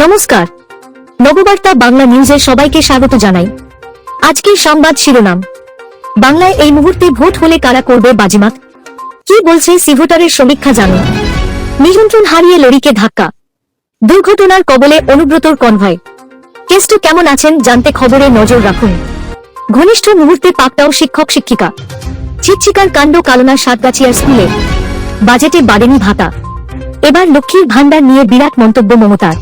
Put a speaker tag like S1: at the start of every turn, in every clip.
S1: নমস্কার, নববার্তা বাংলা নিউজে সবাইকে স্বাগত জানাই। আজকের সংবাদ শিরোনাম। বাংলায় এই মুহূর্তে ভোট হলে কারা করবে বাজিমাত, কি বলছে সিভোটারের সমীক্ষা জানুন। নিয়ন্ত্রণ হারিয়ে লরিকে ধাক্কা, দুর্ঘটনার কবলে অনুব্রতর কনভয়। কেষ্ট কেমন আছেন জানতে খবরে নজর রাখুন। ঘনিষ্ঠ মুহূর্তে পাকটাও শিক্ষক শিক্ষিকা, চিৎচিকার কাণ্ড কালনার সাতগাছিয়ার স্কুলে। বাজেটে বাড়েনি ভাতা, এবার লক্ষ্মীর ভান্ডার নিয়ে বিরাট মন্তব্য মমতার।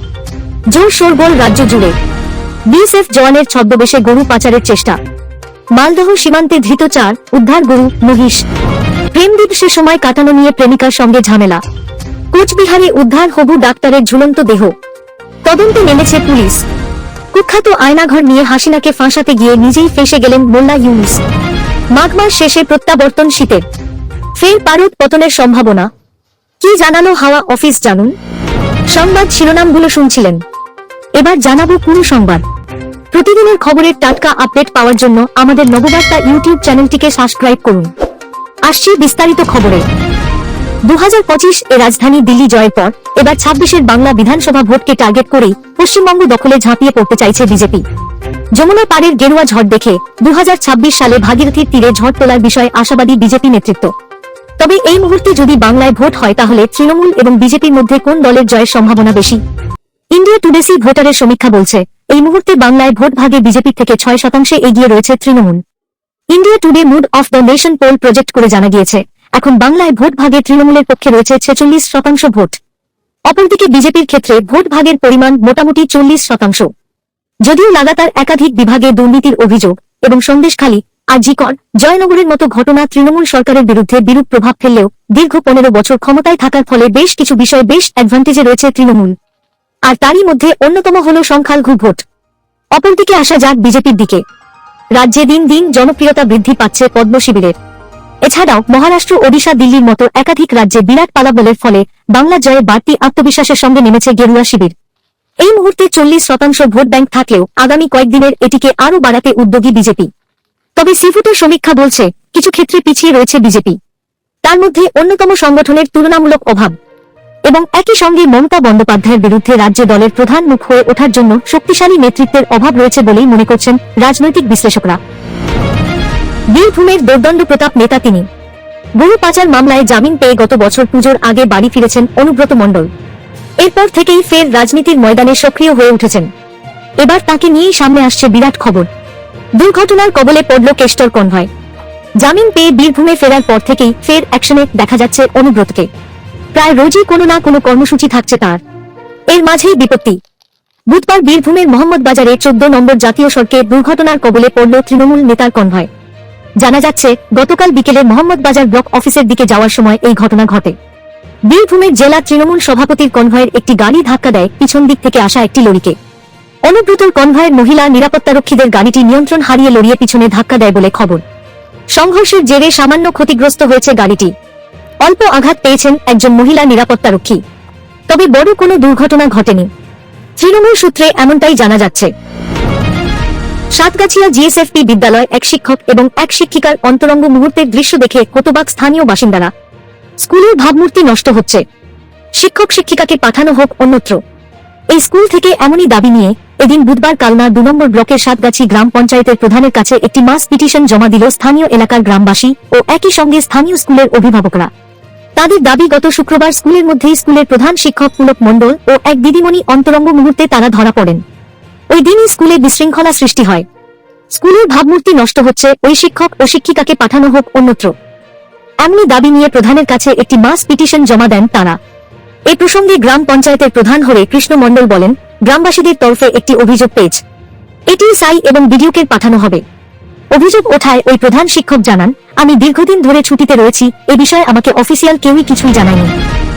S1: জোর শোরগোল রাজ্য জুড়ে, বিএসএফ জওয়ানের ছদ্মবেশে গরু পাচারের চেষ্টা। মালদহ সীমান্তে ধৃত 4, উদ্ধার গরু মহিষ। প্রেম দিবসে সময় কাটানো নিয়ে প্রেমিকার সঙ্গে ঝামেলা। কোচবিহারে উদ্ধার হবু ডাক্তারের ঝুলন্ত দেহ, তদন্তে নেমেছে পুলিশ। কুখ্যাত আয়নাঘর নিয়ে হাসিনাকে ফাঁসাতে গিয়ে নিজেই ফেঁসে গেলেন মোল্লা ইউনুস। মাঘ মাস শেষে প্রত্যাবর্তন শীতের, ফের পারদ পতনের সম্ভাবনা। কি জানালো হাওয়া অফিস জানুন। সংবাদ শিরোনামগুলো শুনছিলেন, এবার জানাবো পুরো সংবাদ। প্রতিদিনের খবরের টাটকা আপডেট পাওয়ার জন্য আমাদের নববার্তা ইউটিউব চ্যানেলটিকে সাবস্ক্রাইব করুন। আসছি বিস্তারিত খবরে। 2025 এ রাজধানী দিল্লি জয়ের পর এবার 26-এর বাংলা বিধানসভা ভোটকে টার্গেট করেই পশ্চিমবঙ্গ দখলে ঝাঁপিয়ে পড়তে চাইছে বিজেপি। যমুনা পাড়ের গেরুয়া ঝড় দেখে 2026 সালে ভাগীরথীর তীরে ঝড় তোলার বিষয়ে আশাবাদী বিজেপি নেতৃত্ব। তবে এই মুহূর্তে যদি বাংলায় ভোট হয় তাহলে তৃণমূল এবং বিজেপির মধ্যে কোন দলের জয়ের সম্ভাবনা বেশি? ইন্ডিয়া টুডেসি ভোটারের সমীক্ষা বলছে এই মুহূর্তে বাংলায় ভোট ভাগে বিজেপি থেকে 6% এগিয়ে রয়েছে Trinamool. India Today mood of the nation poll project করে জানা গিয়েছে এখন বাংলায় ভোট ভাগে তৃণমূলের পক্ষে রয়েছে 46% ভোট। অপরদিকে বিজেপির ক্ষেত্রে ভোট ভাগের পরিমাণ মোটামুটি 40%। যদিও লাগাতার একাধিক বিভাগে দুর্নীতির অভিযোগ এবং সন্দেশখালী, আরজিকর, জয়নগরের মতো ঘটনা তৃণমূল সরকারের বিরুদ্ধে বিরূপ প্রভাব ফেললেও দীর্ঘ 15 বছর ক্ষমতায় থাকার ফলে বেশ কিছু বিষয়ে বেশ অ্যাডভান্টেজে রয়েছে তৃণমূল। আর তারই মধ্যে অন্যতম হল সংখ্যালঘু ভোট। অপরদিকে আসা যাক বিজেপির দিকে। রাজ্যে দিন দিন জনপ্রিয়তা বৃদ্ধি পাচ্ছে পদ্ম শিবিরের। এছাড়াও মহারাষ্ট্র, ওড়িশা, দিল্লির মতো একাধিক রাজ্যে বিরাট পালাবলের ফলে বাংলা জয়ে বাড়তি আত্মবিশ্বাসের সঙ্গে নেমেছে গেরুয়া শিবির। এই মুহূর্তে 40% ভোট ব্যাংক থাকলেও আগামী কয়েকদিনের এটিকে আরও বাড়াতে উদ্যোগী বিজেপি। তবে সিভোটের সমীক্ষা বলছে কিছু ক্ষেত্রে পিছিয়ে রয়েছে বিজেপি। তার মধ্যে অন্যতম সংগঠনের তুলনামূলক অভাব এবং একই সঙ্গে মমতা বন্দ্যোপাধ্যায়ের বিরুদ্ধে রাজ্য দলের প্রধান মুখ হয়ে ওঠার জন্য শক্তিশালী নেতৃত্বের অভাব রয়েছে বলেই মনে করছেন রাজনৈতিক বিশ্লেষকরা। বীরভূমের দোর্দণ্ড প্রতাপ নেতা তিনি। গরু পাচার মামলায় জামিন পেয়ে গত বছর পুজোর আগে বাড়ি ফিরেছেন অনুব্রত মণ্ডল। এরপর থেকেই ফের রাজনীতির ময়দানে সক্রিয় হয়ে উঠেছেন। এবার তাকে নিয়েই সামনে আসছে বিরাট খবর। দুর্ঘটনার কবলে পড়ল কেষ্টর কনভয়। জামিন পেয়ে বীরভূমে ফেরার পর থেকেই ফের অ্যাকশনে দেখা যাচ্ছে অনুব্রতকে। প্রায় রোজই কোনো না কোনো কর্মসূচি থাকছে তার। এর মাঝেই বিপত্তি। বুধবার বীরভূমের মোহাম্মদবাজারে 14 নম্বর জাতীয় সড়কে দুর্ঘটনার কবলে পড়ল তৃণমূল নেতার কনভয়। জানা যাচ্ছে গতকাল বিকেলে মোহাম্মদবাজার ব্লক অফিসের দিকে যাওয়ার সময় এই ঘটনা ঘটে। বীরভূমের জেলা তৃণমূল সভাপতির কনভয়ের একটি গাড়ি ধাক্কা দেয় পিছন দিক থেকে আসা একটি লরিকে। অনুব্রতর কনভয়ের মহিলা নিরাপত্তারক্ষীদের গাড়িটি নিয়ন্ত্রণ হারিয়ে লরিয়ে পিছনে ধাক্কা দেয় বলে খবর। সংঘর্ষের জেরে সামান্য ক্ষতিগ্রস্ত হয়েছে গাড়িটি। অল্প আঘাত পেয়েছেন একজন মহিলা নিরাপত্তারক্ষী। তবে বড় কোনো দুর্ঘটনা ঘটেনি। তৃণমূল সূত্রে এমনটাই জানা যাচ্ছে। সাতগাছিয়া জিএসএফপি বিদ্যালয় এক শিক্ষক এবং এক শিক্ষিকার অন্তরঙ্গ মুহূর্তের দৃশ্য দেখে হতবাক স্থানীয় বাসিন্দারা। স্কুলের ভাবমূর্তি নষ্ট হচ্ছে, শিক্ষক শিক্ষিকাকে পাঠানো হোক অন্যত্র। এই স্কুল থেকে এমনই দাবি নিয়ে এদিন বুধবার কালনা 2 নম্বর ব্লকের সাতগাছি গ্রাম পঞ্চায়েতের প্রধানের কাছে একটি মাস পিটিশন জমা দিল স্থানীয় এলাকার গ্রামবাসী ও একই সঙ্গে স্থানীয় স্কুলের অভিভাবকরা। তাদের দাবি গত শুক্রবার স্কুলের মধ্যেই স্কুলের প্রধান শিক্ষক পুলক মণ্ডল ও এক দিদিমণি অন্তরঙ্গ মুহূর্তে তারা ধরা পড়েন। ওই দিনই স্কুলে বিশৃঙ্খলা সৃষ্টি হয়। স্কুলের ভাবমূর্তি নষ্ট হচ্ছে, ওই শিক্ষক ও শিক্ষিকাকে পাঠানো হোক অন্যত্র। এমনি দাবি নিয়ে প্রধানের কাছে একটি মাস পিটিশন জমা দেন তারা। এ প্রসঙ্গে গ্রাম পঞ্চায়েতের প্রধান হরে কৃষ্ণ মণ্ডল বলেন, গ্রামবাসীদের তরফে একটি অভিযোগ পেজ এটিএসআই এবং বিডিওকে পাঠানো হবে। অভিযোগ ওঠায় ওই প্রধান শিক্ষক জানান, আমি দীর্ঘদিন ধরে ছুটিতে রয়েছি, এ বিষয়ে আমাকে অফিসিয়াল কেউই কিছুই জানায়নি।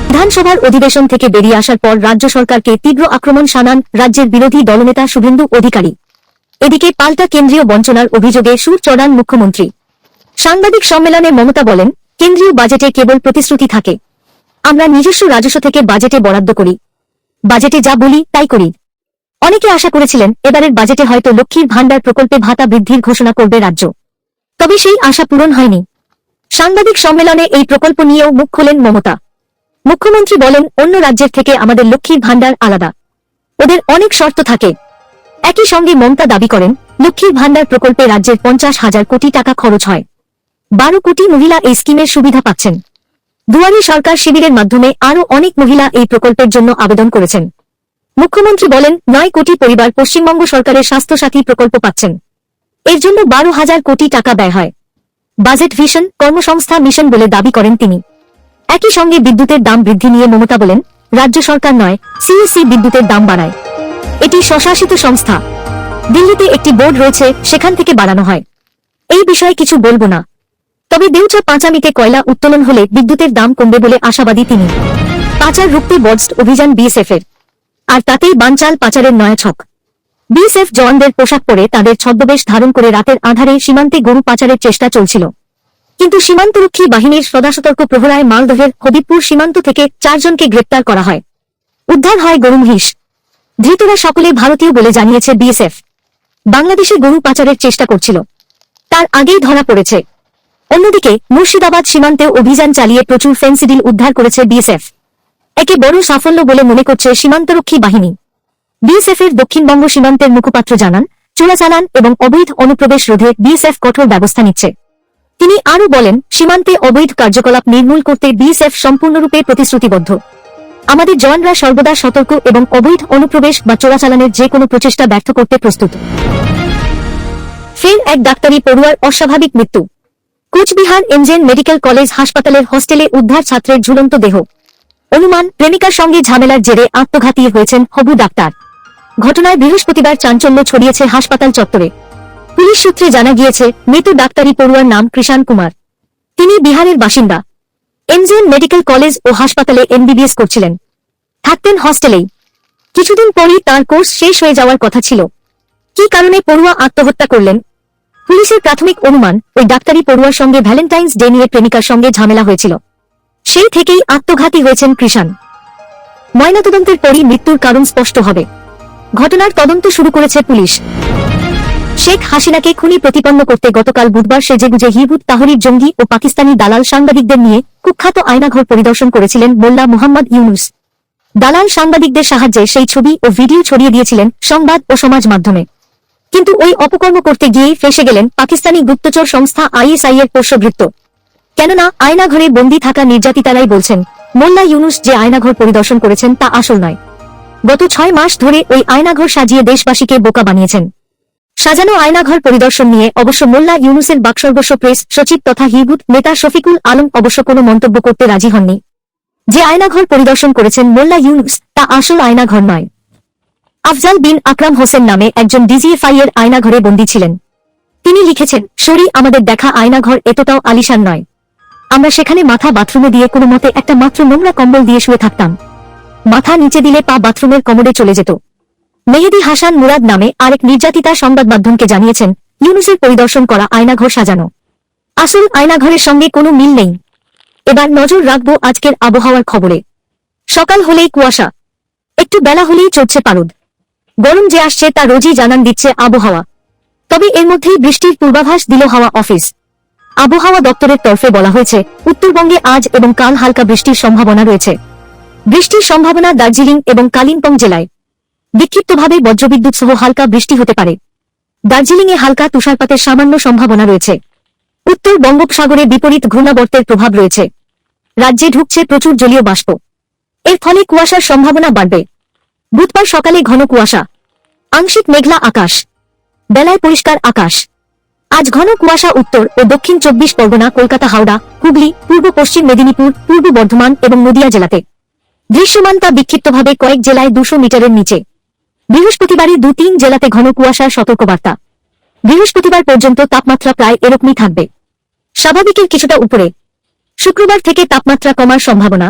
S1: বিধানসভার অধিবেশন থেকে বেরিয়ে আসার পর রাজ্য সরকারকে তীব্র আক্রমণ শানান রাজ্যের বিরোধী দলনেতা শুভেন্দু অধিকারী। এদিকে পাল্টা কেন্দ্রীয় বঞ্চনার অভিযোগে সুর চড়ান মুখ্যমন্ত্রী। সাংবাদিক সম্মেলনে মমতা বলেন, কেন্দ্রীয় বাজেটে কেবল প্রতিশ্রুতি থাকে। আমরা নিজস্ব রাজস্ব থেকে বাজেটে বরাদ্দ করি, বাজেটে যা বলি তাই করি। অনেকে আশা করেছিলেন এবারের বাজেটে হয়তো লক্ষ্মীর ভান্ডার প্রকল্পে ভাতা বৃদ্ধির ঘোষণা করবে রাজ্য, তবে সেই আশা পূরণ হয়নি। সাংবাদিক সম্মেলনে এই প্রকল্প নিয়েও মুখ খোলেন মমতা। মুখ্যমন্ত্রী বলেন, অন্য রাজ্যের থেকে আমাদের লক্ষ্মীর ভান্ডার আলাদা। ওদের অনেক শর্ত থাকে। একই সঙ্গে মমতা দাবি করেন, লক্ষ্মীর ভান্ডার প্রকল্পে রাজ্যের 50,000 কোটি টাকা খরচ হয়। 12 কোটি মহিলা এই স্কিমের সুবিধা পাচ্ছেন। দুয়ারে সরকার শিবিরের মাধ্যমে আরও অনেক মহিলা এই প্রকল্পের জন্য আবেদন করেছেন। মুখ্যমন্ত্রী বলেন, 9 কোটি পরিবার পশ্চিমবঙ্গ সরকারের স্বাস্থ্যসাথী প্রকল্প পাচ্ছেন। এর জন্য 12,000 কোটি টাকা ব্যয় হয়। বাজেট ভিশন, কর্মসংস্থা মিশন বলে দাবি করেন তিনি। একই সঙ্গে বিদ্যুতের দাম বৃদ্ধি নিয়ে মমতা বলেন, রাজ্য সরকার নয়, সিইসি বিদ্যুতের দাম বাড়ায়। এটি স্বশাসিত সংস্থা। দিল্লিতে একটি বোর্ড রয়েছে, সেখান থেকে বাড়ানো হয়। এই বিষয়ে কিছু বলবো না। তবে দেউচা পাঁচামিতে কয়লা উত্তোলন হলে বিদ্যুতের দাম কমবে বলে আশাবাদী তিনি। পাচার রুখতে বর্ডস্ট অভিযান বিএসএফের। আর তাতেই বানচাল পাচারের নয়া ছক। বিএসএফ জওয়ানদের পোশাক পরে তাদের ছদ্মবেশ ধারণ করে রাতের আঁধারে সীমান্তে গরু পাচারের চেষ্টা চলছিল। কিন্তু সীমান্তরক্ষী বাহিনীর সদাসতর্ক প্রহরায় মালদহের হবিবপুর সীমান্ত থেকে 4 জনকে গ্রেপ্তার করা হয়। উদ্ধার হয় গরু মহিষ। ধৃতরা সকলে ভারতীয় বলে জানিয়েছে বিএসএফ। বাংলাদেশে গরু পাচারের চেষ্টা করছিল, তার আগেই ধরা পড়েছে। অন্যদিকে মুর্শিদাবাদ সীমান্তেও অভিযান চালিয়ে প্রচুর ফেন্সিডিল উদ্ধার করেছে বিএসএফ। একে বড় সাফল্য বলে মনে করছে সীমান্তরক্ষী বাহিনী। বিএসএফ এর দক্ষিণবঙ্গ সীমান্তের মুখপাত্র জানান, চোরাচালান এবং অবৈধ অনুপ্রবেশ রোধে বিএসএফ কঠোর ব্যবস্থা নিচ্ছে। তিনি আরও বলেন, সীমান্তে অবৈধ কার্যকলাপ নির্মূল করতে বিএসএফ সম্পূর্ণরূপে প্রতিশ্রুতিবদ্ধ। আমাদের জওয়ানরা সর্বদা সতর্ক এবং অবৈধ অনুপ্রবেশ বা চোরাচালানের যে কোনো প্রচেষ্টা ব্যর্থ করতে প্রস্তুত। ফের এক ডাক্তারি পড়ুয়ার অস্বাভাবিক মৃত্যু। কোচবিহার এমজেএন মেডিকেল কলেজ হাসপাতালের হোস্টেলে উদ্ধার ছাত্রের ঝুলন্ত দেহ। অনুমান, প্রেমিকার সঙ্গে ঝামেলার জেরে আত্মঘাতী হয়েছেন হবু ডাক্তার। ঘটনায় বৃহস্পতিবার চাঞ্চল্য ছড়িয়েছে হাসপাতাল চত্বরে। পুলিশ সূত্রে জানা গিয়েছে, মৃত ডাক্তারি পড়ুয়ার নাম কৃষাণ কুমার। তিনি বিহারের বাসিন্দা। এমজেএন মেডিকেল কলেজ ও হাসপাতালে এমবিবিএস করছিলেন, থাকতেন হস্টেলেই। কিছুদিন পরই তাঁর কোর্স শেষ হয়ে যাওয়ার কথা ছিল। কী কারণে পড়ুয়া আত্মহত্যা করলেন? পুলিশের প্রাথমিক অনুমান, ওই ডাক্তারি পড়ুয়ার সঙ্গে ভ্যালেন্টাইন্স ডে নিয়ে প্রেমিকার সঙ্গে ঝামেলা হয়েছিল। সেই থেকেই আত্মঘাতী হয়েছেন কৃষাণ। ময়নাতদন্তের পরই মৃত্যুর কারণ স্পষ্ট হবে। ঘটনার তদন্ত শুরু করেছে পুলিশ। শেখ হাসিনাকে খুনি প্রতিপন্ন করতে গতকাল বুধবার সেজেগুজে হিজবুত তাহরির জঙ্গি ও পাকিস্তানি দালাল সাংবাদিকদের নিয়ে কুখ্যাত আয়নাঘর পরিদর্শন করেছিলেন মোল্লা মুহাম্মদ ইউনুস। দালাল সাংবাদিকদের সাহায্যে সেই ছবি ও ভিডিও ছড়িয়ে দিয়েছিলেন সংবাদ ও সমাজ মাধ্যমে। কিন্তু ওই অপকর্ম করতে গিয়েই ফেঁসে গেলেন পাকিস্তানি গুপ্তচর সংস্থা আইএসআই এর পোষ্যভৃত্ত। কেননা আয়নাঘরে বন্দী থাকা নির্যাতিতারাই বলছেন, মোল্লা ইউনুস যে আয়নাঘর পরিদর্শন করেছেন তা আসল নয়। গত 6 মাস ধরে ওই আয়নাঘর সাজিয়ে দেশবাসীকে বোকা বানিয়েছেন। সাজানো আয়নাঘর পরিদর্শন নিয়ে অবশ্য মোল্লা ইউনুসের বাকসর্বস্ব প্রেস সচিব তথা হিজবুত নেতা শফিকুল আলম অবশ্য কোনো মন্তব্য করতে রাজি হননি। যে আয়নাঘর পরিদর্শন করেছেন মোল্লা ইউনুস তা আসল আয়নাঘর নয়। আফজাল বিন আকরাম হোসেন নামে একজন ডিজিএফআই এর আয়নাঘরে বন্দী ছিলেন। তিনি লিখেছেন, সরি, আমাদের দেখা আয়নাঘর এতটাও আলিশান নয়। আমরা সেখানে মাথা বাথরুমে দিয়ে কোনো মতে একটা মাত্র নোংরা কম্বল দিয়ে শুয়ে থাকতাম। মাথা নিচে দিলে পা বাথরুমের কমোডে চলে যেত। মেহেদি হাসান মুরাদ নামে আরেক নির্যাতিতা সংবাদ মাধ্যমকে জানিয়েছেন, ইউনুসের পরিদর্শন করা আয়নাঘর সাজানো। আসল আয়নাঘরের সঙ্গে কোনো মিল নেই। এবার নজর রাখবো আজকের আবহাওয়ার খবরে। সকাল হলেই কুয়াশা, একটু বেলা হলেই চড়ছে পারদ। গরম যে আসছে তা রোজই জানান দিচ্ছে আবহাওয়া। তবে এর মধ্যেই বৃষ্টির পূর্বাভাস দিল হাওয়া অফিস। আবহাওয়া দপ্তরের তরফে বলা হয়েছে, উত্তরবঙ্গে আজ এবং কাল হালকা বৃষ্টির সম্ভাবনা রয়েছে। বৃষ্টির সম্ভাবনা দার্জিলিং এবং কালিম্পং জেলায়। বিক্ষিপ্তভাবে বজ্রবিদ্যুৎ সহ হালকা বৃষ্টি হতে পারে। দার্জিলিংয়ে হালকা তুষারপাতের সামান্য সম্ভাবনা রয়েছে। উত্তর বঙ্গোপসাগরে বিপরীত ঘূর্ণাবর্তের প্রভাব রয়েছে। রাজ্যে ঢুকছে প্রচুর জলীয় বাষ্প। এর ফলে কুয়াশার সম্ভাবনা বাড়বে। বুধবার সকালে ঘন কুয়াশা, আংশিক মেঘলা আকাশ, বেলায় পরিষ্কার আকাশ। আজ ঘন কুয়াশা উত্তর ও দক্ষিণ 24 পরগনা, কলকাতা, হাওড়া, হুগলি, পূর্ব পশ্চিম মেদিনীপুর, পূর্ব বর্ধমান এবং নদিয়া জেলাতে। দৃশ্যমান তা বিক্ষিপ্তভাবে কয়েক জেলায় 200 মিটারের নিচে। বৃহস্পতিবারই 2-3 জেলাতে ঘন কুয়াশার সতর্কবার্তা। বৃহস্পতিবার পর্যন্ত তাপমাত্রা প্রায় এরকমই থাকবে, স্বাভাবিকের কিছুটা উপরে। শুক্রবার থেকে তাপমাত্রা কমার সম্ভাবনা।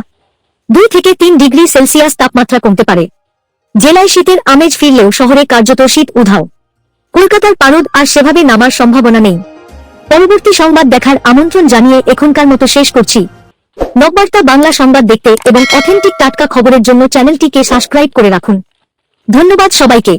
S1: 2 থেকে 3 ডিগ্রি সেলসিয়াস তাপমাত্রা কমতে পারে। জেলায় শীতের আমেজ ফিরলেও শহরে কার্যত শীত উধাও। কলকাতার পারদ আর সেভাবে নামার সম্ভাবনা নেই। পরবর্তী সংবাদ দেখার আমন্ত্রণ জানিয়ে এখনকার মতো শেষ করছি। নববার্তা বাংলা সংবাদ দেখতে এবং অথেন্টিক টাটকা খবরের জন্য চ্যানেলটিকে সাবস্ক্রাইব করে রাখুন। ধন্যবাদ সবাইকে।